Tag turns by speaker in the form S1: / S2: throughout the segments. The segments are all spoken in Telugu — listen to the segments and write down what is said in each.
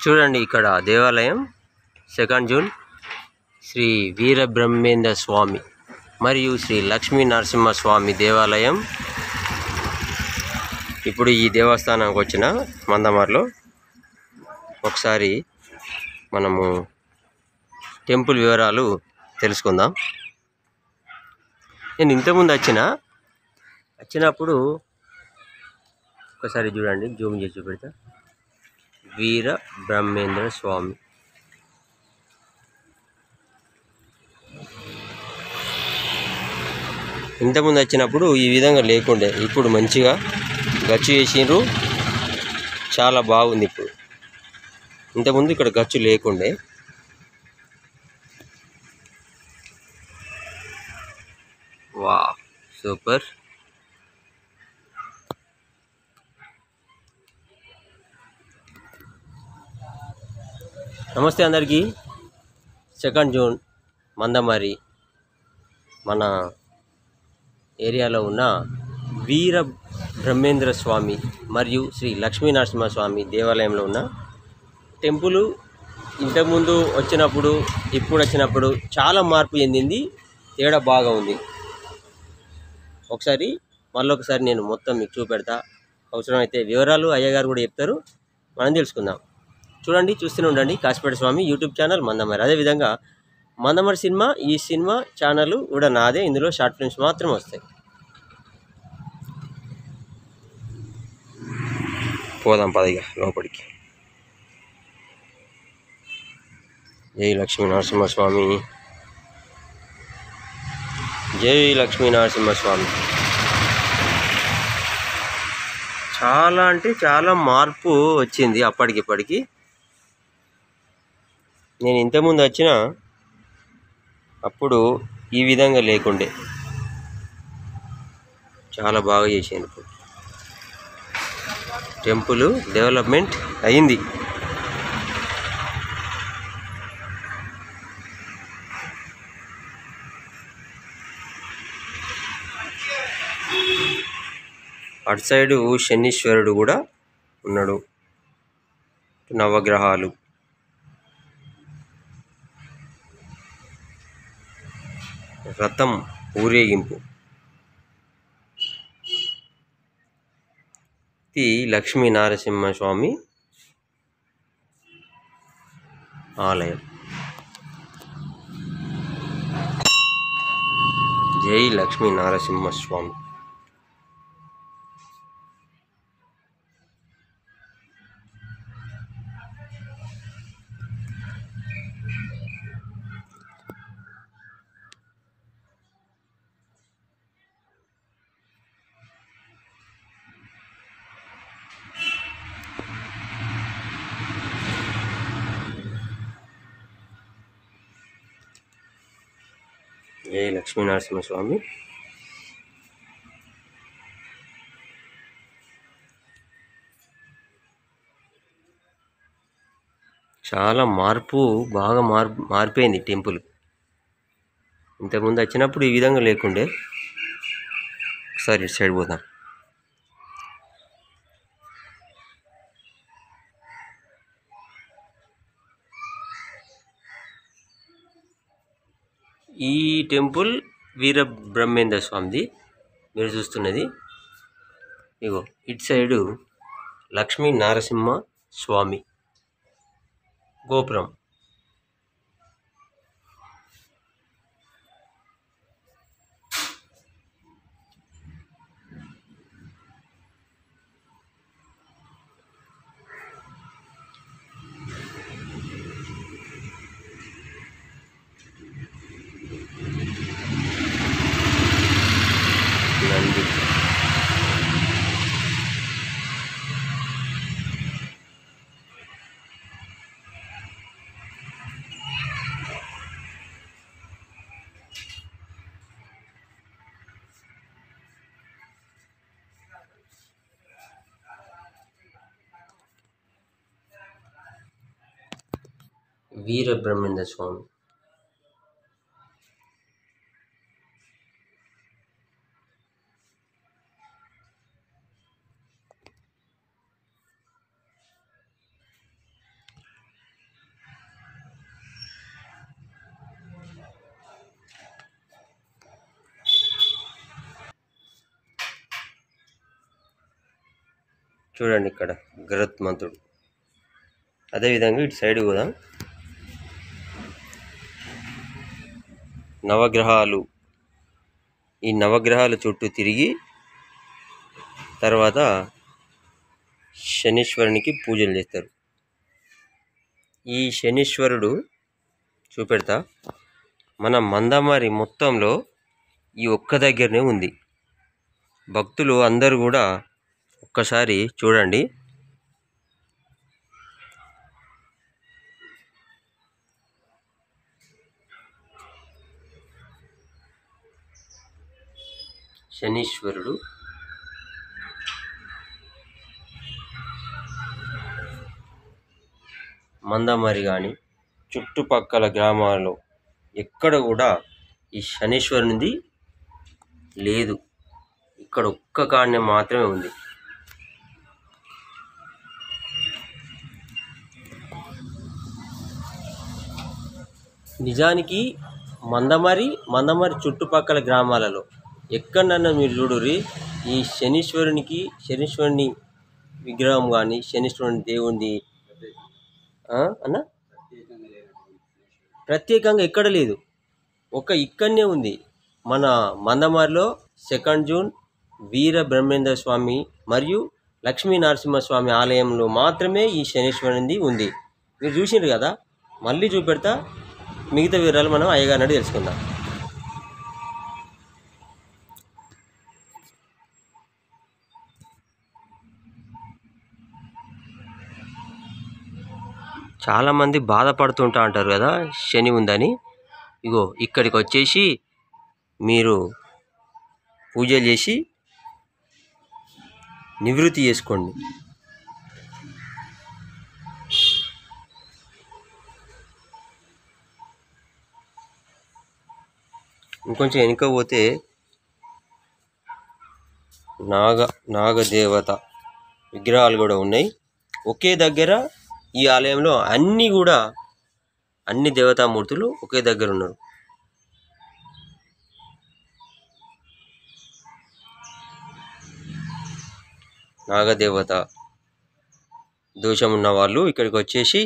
S1: చూడండి ఇక్కడ దేవాలయం 2nd జూన్ శ్రీ వీరబ్రహ్మేంద్ర స్వామి మరియు శ్రీ లక్ష్మీ నరసింహస్వామి దేవాలయం. ఇప్పుడు ఈ దేవస్థానానికి వచ్చిన మందమర్లో ఒకసారి మనము టెంపుల్ వివరాలు తెలుసుకుందాం. నేను ఇంతకుముందు వచ్చినప్పుడు ఒకసారి చూడండి, జూమ్ చేసి చూపెడతా. వీర బ్రహ్మేంద్ర స్వామి ఇంతకుముందు వచ్చినప్పుడు ఈ విధంగా లేకుండే, ఇప్పుడు మంచిగా గచ్చు చేసిండ్రు, చాలా బాగుంది. ఇప్పుడు ఇంతకుముందు ఇక్కడ గచ్చు లేకుండే. వా సూపర్. నమస్తే అందరికీ. 2nd జూన్ మందమరి మన ఏరియాలో ఉన్న వీర బ్రహ్మేంద్ర స్వామి మరియు శ్రీ లక్ష్మీ నరసింహస్వామి దేవాలయంలో ఉన్న టెంపుల్ ఇంతకుముందు వచ్చినప్పుడు ఇప్పుడు వచ్చినప్పుడు చాలా మార్పు చెందింది, తేడా బాగా ఉంది. మళ్ళొకసారి నేను మొత్తం మీకు చూపెడతా. అవసరమైతే వివరాలు అయ్యగారు కూడా చెప్తారు, మనం తెలుసుకుందాం. చూడండి, చూస్తూనే ఉండండి కాశీపేట స్వామి యూట్యూబ్ ఛానల్ మందమరి. అదేవిధంగా మందమరి ఈ సినిమా ఛానల్ కూడా నాదే. ఇందులో షార్ట్ ఫిల్మ్స్ మాత్రం వస్తాయి. పోదాం పదిగా లోపలికి. జై లక్ష్మీ నరసింహస్వామి, జై లక్ష్మీ నరసింహస్వామి. చాలా అంటే చాలా మార్పు వచ్చింది అప్పటికిప్పటికి. నేను ఇంతకుముందు అప్పుడు ఈ విధంగా లేకుండే, చాలా బాగా చేసాను. ఇప్పుడు టెంపుల్ డెవలప్మెంట్ అయింది. అటు సైడు శనీశ్వరుడు కూడా ఉన్నాడు, నవగ్రహాలు. రథం ఊరేగింపు. ఇది లక్ష్మీ నరసింహస్వామి ఆలయం. జై లక్ష్మీ నరసింహస్వామి. జై లక్ష్మీ నరసింహస్వామి. చాలా బాగా మారిపోయింది టెంపుల్. ఇంతకుముందు వచ్చినప్పుడు ఈ విధంగా లేకుండే. ఒకసారి ఇటు సైడ్ పోదాం. ఈ టెంపుల్ వీర బ్రహ్మేంద్ర స్వామిది మీరు చూస్తున్నది. ఇగో ఇటు సైడు లక్ష్మీ నరసింహ స్వామి గోపురం. నంది. వీర బ్రహ్మేంద్ర స్వామి. చూడండి ఇక్కడ గరుత్మంతుడు. అదేవిధంగా ఇటు సైడ్ కూడా నవగ్రహాలు, ఈ నవగ్రహాల చుట్టూ తిరిగి తర్వాత శనీశ్వరునికి పూజలు చేస్తారు. ఈ శనీశ్వరుడు చూపెడతా మన మందమారి మొత్తంలో ఈ ఒక్క దగ్గరనే ఉంది. భక్తులు అందరూ కూడా ఒక్కసారి చూడండి. శనీశ్వరుడు మందమారి కానీ చుట్టుపక్కల గ్రామాల్లో ఎక్కడ కూడా ఈ శనీశ్వరునిది లేదు. ఇక్కడ ఒక్క కాడనే మాత్రమే ఉంది. నిజానికి మందమారి చుట్టుపక్కల గ్రామాలలో ఎక్కడన్నా మీరు చూడుర్రి ఈ శనీశ్వరుని విగ్రహం కానీ శనీశ్వరుని దేవుంది అన్న ప్రత్యేకంగా ఎక్కడ లేదు. ఇక్కడనే ఉంది. మన మందమారిలో 2 జూన్ వీర బ్రహ్మేంద్ర స్వామి మరియు లక్ష్మీ నరసింహస్వామి ఆలయంలో మాత్రమే ఈ శనీశ్వరునిది ఉంది. మీరు చూసిండ్రు కదా, మళ్ళీ చూపెడతా. మిగతా వివరాలు మనం అయ్యగారిని తెలుసుకుందాం. చాలామంది బాధపడుతుంటా అంటారు కదా శని ఉందని. ఇగో ఇక్కడికి వచ్చేసి మీరు పూజలు చేసి నివృత్తి చేసుకోండి. ఇంకొంచెం వెనుక పోతే నాగదేవత విగ్రహాలు కూడా ఉన్నాయి. ఒకే దగ్గర ఈ ఆలయంలో అన్ని దేవతామూర్తులు ఒకే దగ్గర ఉన్నారు. నాగదేవత దోషం ఉన్న వాళ్ళు ఇక్కడికి వచ్చేసి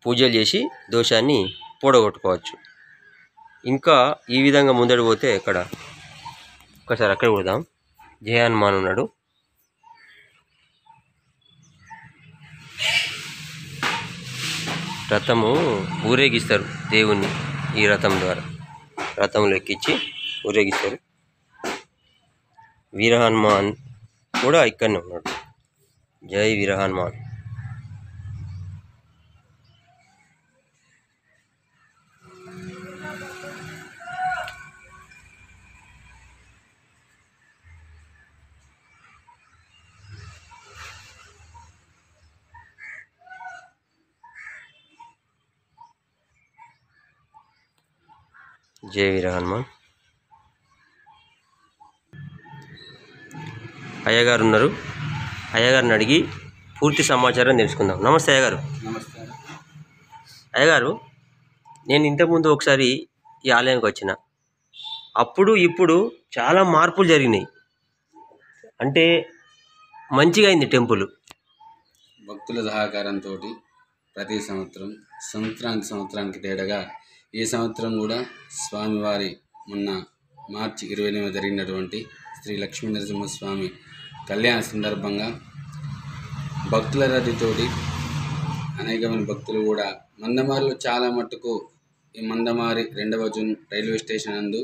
S1: పూజలు చేసి దోషాన్ని పోడగొట్టుకోవచ్చు. ఇంకా ఈ విధంగా ముందడు పోతే ఇక్కడ ఒకసారి అక్కడ కొడదాం. జయ హనుమాన్ ఉన్నాడు. రథము ఊరేగిస్తారు దేవుణ్ణి. ఈ రథం ద్వారా రథంలో ఎక్కించి ఊరేగిస్తారు. వీర హనుమాన్ కూడా ఇక్కడనే ఉన్నాడు. జై వీర హనుమాన్. జై వీర హనుమాన్. అయ్యగారు ఉన్నారు. అయ్యగారిని అడిగి పూర్తి సమాచారం తెలుసుకుందాం. నమస్తే అయ్యగారు.
S2: నమస్తే
S1: అయ్యగారు, నేను ఇంతకుముందు ఒకసారి ఈ ఆలయానికి వచ్చిన, అప్పుడు ఇప్పుడు చాలా మార్పులు జరిగినాయి. అంటే మంచిగా అయింది టెంపుల్.
S2: భక్తుల సహకారంతో ప్రతి సంవత్సరానికి తేడాగా ఈ సంవత్సరం కూడా స్వామివారి మొన్న మార్చి 28 జరిగినటువంటి శ్రీ లక్ష్మీ నరసింహస్వామి కళ్యాణ సందర్భంగా భక్తుల రద్దీతోటి అనేకమైన భక్తులు కూడా మందమారిలో చాలా మట్టుకు ఈ మందమారి 2వ జూన్ రైల్వే స్టేషన్ నందు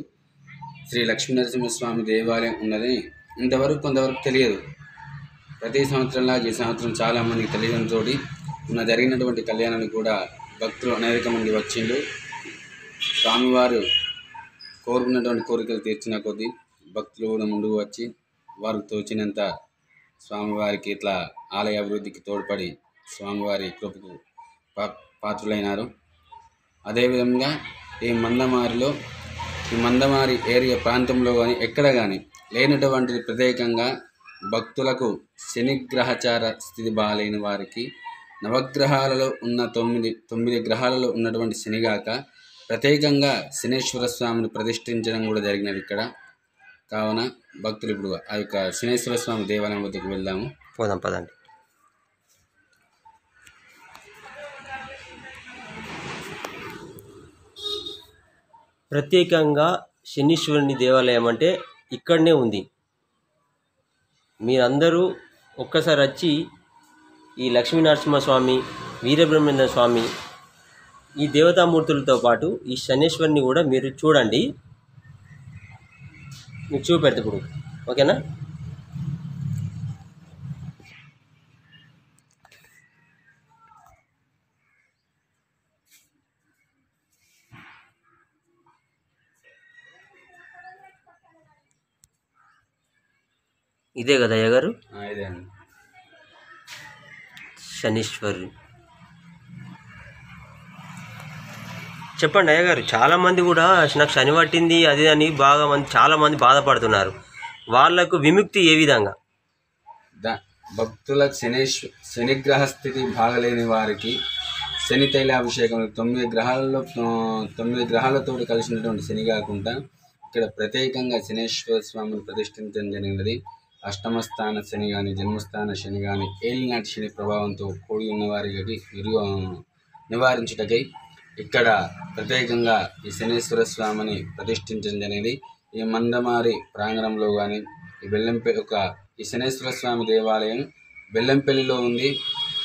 S2: శ్రీ లక్ష్మీ నరసింహస్వామి దేవాలయం ఉన్నదని ఇంతవరకు కొంతవరకు తెలియదు. ప్రతి సంవత్సరంలా ఈ సంవత్సరం చాలామందికి తెలియడంతో జరిగినటువంటి కళ్యాణానికి కూడా భక్తులు అనేక మంది వచ్చిండు. స్వామివారు కోరుకున్నటువంటి కోరికలు తీర్చిన కొద్దీ భక్తులు కూడా ముందుకు వచ్చి వారికి తోచినంత స్వామివారికి ఇట్లా ఆలయ అభివృద్ధికి తోడ్పడి స్వామివారి కృపకు పాత్రులైనారు. అదేవిధంగా ఈ మందమారి ఏరియా ప్రాంతంలో కానీ ఎక్కడ కానీ లేనటువంటిది ప్రత్యేకంగా భక్తులకు శనిగ్రహచార స్థితి బాగాలేని వారికి నవగ్రహాలలో ఉన్న 9 గ్రహాలలో ఉన్నటువంటి శనిగాక ప్రత్యేకంగా శనేశ్వర స్వామిని ప్రతిష్ఠించడం కూడా జరిగినది ఇక్కడ. కావున భక్తులు ఇప్పుడు ఆ యొక్క శనేశ్వర స్వామి దేవాలయం వద్దకు వెళ్దాము.
S1: పోదాం పదండి. ప్రత్యేకంగా శనీశ్వరుని దేవాలయం అంటే ఇక్కడనే ఉంది. మీరందరూ ఒక్కసారి వచ్చి ఈ లక్ష్మీనరసింహస్వామి, వీరబ్రహ్మేంద్ర స్వామి, ఈ దేవతామూర్తులతో పాటు ఈ శనీశ్వరుని కూడా మీరు చూడండి. మీకు చూపెడతా ఇప్పుడు, ఓకేనా? ఇదే కదా అయ్యగారు
S2: ఇదే అండి
S1: శనీశ్వరు. చెప్పండి అయ్యగారు. చాలామంది కూడా నాకు శని పట్టింది అది అని చాలామంది బాధపడుతున్నారు. వాళ్ళకు విముక్తి ఏ విధంగా?
S2: భక్తులకు శనిగ్రహ స్థితి బాగలేని వారికి శని తైలాభిషేకం 9 గ్రహాలతో కలిసినటువంటి శని కాకుండా ఇక్కడ ప్రత్యేకంగా శనేశ్వర స్వామిని ప్రతిష్ఠించడం జరిగినది. అష్టమస్థాన శని కానీ, జన్మస్థాన శని కానీ, ఏలినాటి శని ప్రభావంతో కూడి ఉన్న వారికి నివారించుటకై ఇక్కడ ప్రత్యేకంగా ఈ శనేశ్వర స్వామిని ప్రతిష్ఠించడం జరిగింది. ఈ మందమారి ప్రాంగణంలో కానీ ఈ శనేశ్వర స్వామి దేవాలయం బెల్లంపల్లిలో ఉంది,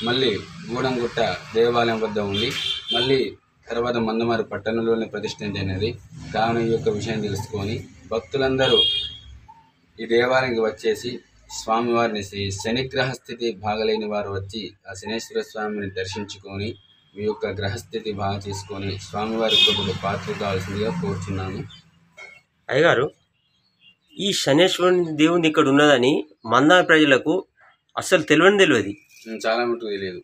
S2: మళ్ళీ గూడెంగుట్ట దేవాలయం వద్ద ఉంది, మళ్ళీ తర్వాత మందమారి పట్టణంలోనే ప్రతిష్ఠించినది. కావున ఈ యొక్క విషయం తెలుసుకొని భక్తులందరూ ఈ దేవాలయానికి వచ్చేసి స్వామివారిని శనిగ్రహ స్థితి బాగలేని వారు వచ్చి ఆ శనేశ్వర స్వామిని దర్శించుకొని మీ యొక్క గ్రహస్థితి బాగా చేసుకొని స్వామివారి కృపకు పాత్ర కావాల్సిందిగా కోరుచున్నాను.
S1: అయ్యగారు, ఈ శనేశ్వరుని దేవుని ఇక్కడ ఉన్నదని మందార ప్రజలకు అస్సలు తెలియదు.
S2: చాలా మటుకు తెలియదు.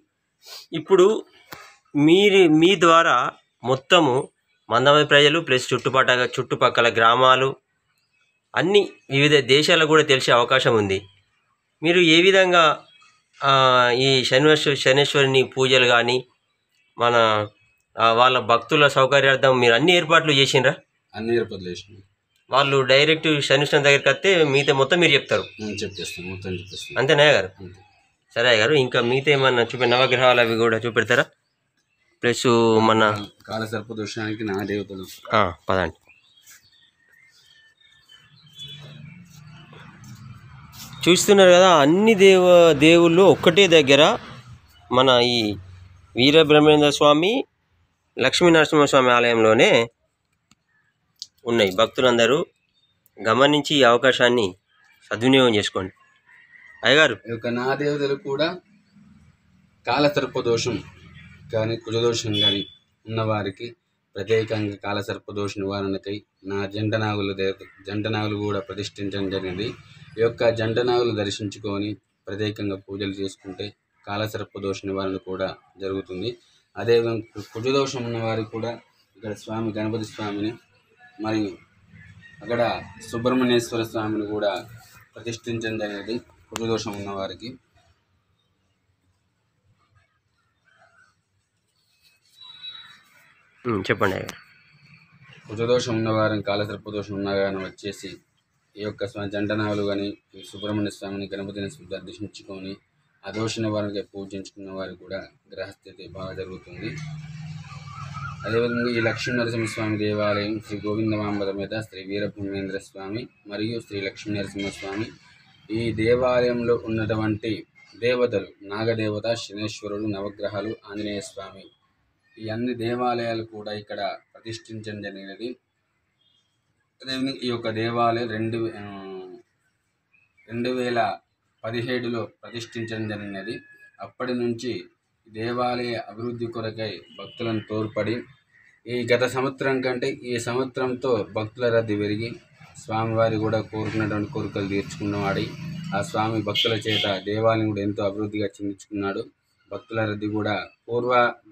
S1: ఇప్పుడు మీ ద్వారా మొత్తము మందమరి ప్రజలు ప్లస్ చుట్టుపక్కల గ్రామాలు అన్ని వివిధ దేశాలకు కూడా తెలిసే అవకాశం ఉంది. మీరు ఏ విధంగా ఈ శనేశ్వరుని పూజలు కానీ వాళ్ళ భక్తుల సౌకర్యార్థం మీరు అన్ని ఏర్పాట్లు చేసిండ్రా?
S2: అన్ని ఏర్పాట్లు చేసినాం.
S1: వాళ్ళు డైరెక్ట్ శనిశ్వరుని దగ్గరికి వస్తే మిగతా మొత్తం మీరు చెప్తారు?
S2: చెప్పేస్తాం.
S1: అంతేనా గారు? సరే గారు, ఇంకా మిగతా ఏమన్నా నవగ్రహాలు అవి కూడా చూపెడతారా? ప్లస్ మన
S2: కాలసర్పదోషానికి నా దేవతలు
S1: పదండి. చూస్తున్నారు కదా, అన్ని దేవుళ్ళు ఒక్కటే దగ్గర మన ఈ వీరబ్రహ్మేంద్ర స్వామి, లక్ష్మీనరసింహస్వామి ఆలయంలోనే ఉన్నాయి. భక్తులందరూ గమనించి ఈ అవకాశాన్ని సద్వినియోగం చేసుకోండి. అయ్యగారు,
S2: నా దేవతలు కూడా కాలసర్పదోషం కానీ, కుజదోషం కానీ ఉన్నవారికి ప్రత్యేకంగా కాలసర్పదోష నివారణకై నా జంటనాగులు కూడా ప్రతిష్ఠించడం జరిగింది. ఈ యొక్క జంటనాగులు దర్శించుకొని ప్రత్యేకంగా పూజలు చేసుకుంటే కాలసర్పదోష నివారణ కూడా జరుగుతుంది. అదేవిధంగా కుజదోషం ఉన్నవారికి కూడా ఇక్కడ గణపతి స్వామిని మరియు అక్కడ సుబ్రహ్మణ్యేశ్వర స్వామిని కూడా ప్రతిష్ఠించడం జరిగింది. కుజదోషం ఉన్నవారికి
S1: చెప్పండి.
S2: కుజదోషం ఉన్నవారిని, కాలసర్పదోషం ఉన్నవారిని వచ్చేసి ఈ యొక్క జంటనాగులు కానీ, సుబ్రహ్మణ్య స్వామిని, గణపతిని దర్శించుకొని ఆ దోష నివారణకి పూజించుకున్న వారికి కూడా గ్రహస్థితి బాగా జరుగుతుంది. అదేవిధంగా ఈ లక్ష్మీనరసింహస్వామి దేవాలయం శ్రీ గోవిందమాంబ మీద శ్రీ వీరబ్రహ్మేంద్ర స్వామి మరియు శ్రీ లక్ష్మీనరసింహస్వామి, ఈ దేవాలయంలో ఉన్నటువంటి దేవతలు నాగదేవత, శనేశ్వరుడు, నవగ్రహాలు, ఆంజనేయ స్వామి, ఈ అన్ని దేవాలయాలు కూడా ఇక్కడ ప్రతిష్ఠించడం జరిగినది. అదేవిధంగా ఈ యొక్క దేవాలయం 2017లో ప్రతిష్ఠించడం జరిగినది. అప్పటి నుంచి దేవాలయ అభివృద్ధి కొరకై భక్తులను తోడ్పడి ఈ గత సంవత్సరం కంటే ఈ సంవత్సరంతో భక్తుల రద్దీ పెరిగి స్వామివారి కూడా కోరుకున్నటువంటి కోరికలు తీర్చుకున్నవాడి ఆ స్వామి భక్తుల చేత దేవాలయం కూడా ఎంతో అభివృద్ధిగా చెందించుకున్నాడు. భక్తుల రద్దీ కూడా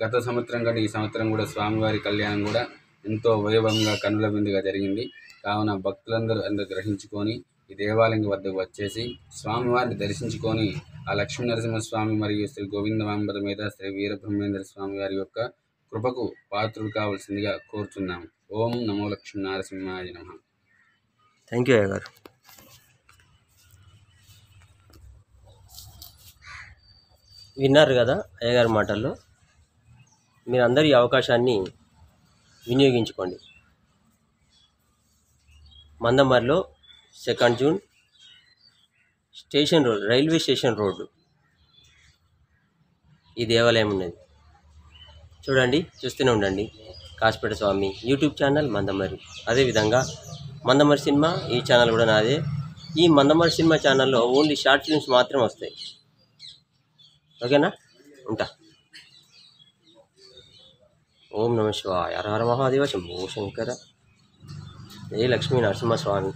S2: గత సంవత్సరం కంటే ఈ సంవత్సరం కూడా స్వామివారి కళ్యాణం కూడా ఎంతో వైభవంగా కనుల విందుగా జరిగింది. కావున భక్తులందరూ గ్రహించుకొని ఈ దేవాలయం వద్దకు వచ్చేసి స్వామివారిని దర్శించుకొని ఆ లక్ష్మీనరసింహస్వామి మరియు శ్రీ గోవిందమాంబ మీద శ్రీ వీరబ్రహ్మేంద్ర స్వామి వారి యొక్క కృపకు పాత్రులు కావాల్సిందిగా కోరుచున్నాము. ఓం నమో లక్ష్మీనరసింహాయ నమః.
S1: థ్యాంక్ యూ అయ్య గారు. విన్నారు కదా అయ్యగారి మాటల్లో. మీరందరూ ఈ అవకాశాన్ని వినియోగించుకోండి. మందమరిలో 2 June station road, railway station road ఈ దేవాలయం ఉన్నది. చూడండి, చూస్తూనే ఉండండి. కాసిపేట స్వామి యూట్యూబ్ ఛానల్ మందమరి. అదేవిధంగా మందమరి సినిమా ఈ ఛానల్ కూడా నాదే. ఈ మందమరి సినిమా ఛానల్లో ఓన్లీ షార్ట్ ఫిల్మ్స్ మాత్రం వస్తాయి. ఓకేనా? ఉంటా. ఓం నమ శివాయ. హర హర మహాదేవ. శంభో శంకర. జై లక్ష్మీ నరసింహస్వామి.